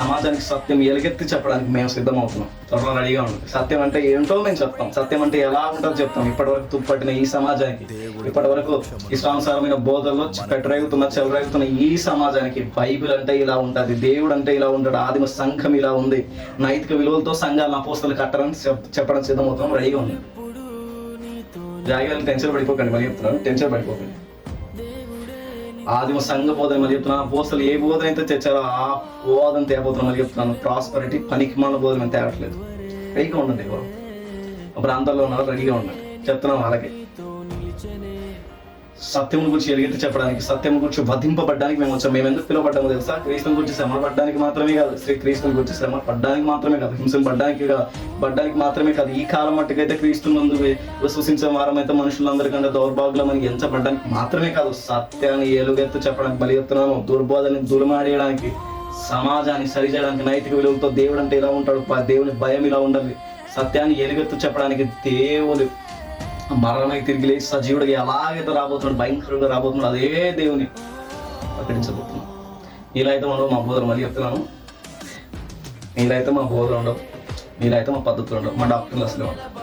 సమాజానికి సత్యం ఎలుగెత్తి చెప్పడానికి మేము సిద్ధమవుతున్నాం. త్వరలో రెడీగా ఉంది. సత్యం అంటే ఏంటో మేము చెప్తాం. సత్యం అంటే ఎలా ఉంటుందో చెప్తాం. ఇప్పటివరకు తుప్పట్టిన ఈ సమాజానికి, ఇప్పటి వరకు ఇష్టానుసారమైన బోధల్లో చెలరేగుతున్న ఈ సమాజానికి బైబిల్ అంటే ఇలా ఉంటుంది, దేవుడు అంటే ఇలా ఉంటాడు, ఆదిమ సంఘం ఇలా ఉంది, నైతిక విలువలతో సంఘాలను అపోస్తలు కట్టారని చెప్పడం సిద్ధమవుతున్నాం. రెడీగా ఉంది. జాగ్రత్తలు టెన్షన్ పడిపోకండి. మళ్ళీ చెప్తున్నాను, టెన్షన్ పడిపోకండి. ఆదిమ సంఘ బోధన మళ్ళీ చెప్తున్నాను. అపోస్తలు ఏ బోధన అయితే తెచ్చారో ఆ బోధన తేపోతున్నాను. మళ్ళీ చెప్తున్నాను, ప్రాస్పరిటీ పనికిమాల బోధన అని తేవట్లేదు. రెడీగా ఉండండి. ఎవరు ప్రాంతాల్లో ఉన్నారు, రెడీగా ఉండండి. చెప్తున్నాం అలాగే. సత్యం గురించి ఎలుగెత్తి చెప్పడానికి, సత్యం గురించి వధింపబడ్డానికి మేము వచ్చాం. మేము ఎందుకు పిలువబడ్డామో తెలుసా? క్రీస్తుని గురించి శ్రమ పడ్డానికి మాత్రమే కాదు, క్రీస్తుని గురించి శ్రమ పడ్డానికి మాత్రమే కాదు, హింసను పడ్డానికి మాత్రమే కాదు. ఈ కాలం మట్టుకైతే క్రీస్తు నందు విశ్వసించే వారమైతే మనుషులందరికంటే దౌర్భాగ్యమని ఎంచబడ్డానికి మాత్రమే కాదు, సత్యాన్ని ఎలుగెత్తి చెప్పడానికి, బలి ఎత్తున్నాము, దుర్బోధని దుర్మాడేయడానికి, సమాజాన్ని సరిచేయడానికి, నైతిక విలువలతో దేవుడు అంటే ఇలా ఉంటాడు, దేవుని భయం ఇలా ఉండాలి, సత్యాన్ని ఎలుగెత్తి చెప్పడానికి, దేవుడు మరణమై తిరిగి లేచి సజీవుడికి ఎలాగైతే రాబోతున్నాడు, భయంకరంగా రాబోతున్నాడు, అదే దేవుని ప్రకటించబోతున్నాం. ఇలా అయితే ఉండవు మా బోధన. మళ్ళీ చెప్తున్నాను, మీరైతే మా బోధన ఉండవు, మీరైతే మా పద్ధతులు ఉండవు, మా డాక్టర్లు అసలు ఉండవు.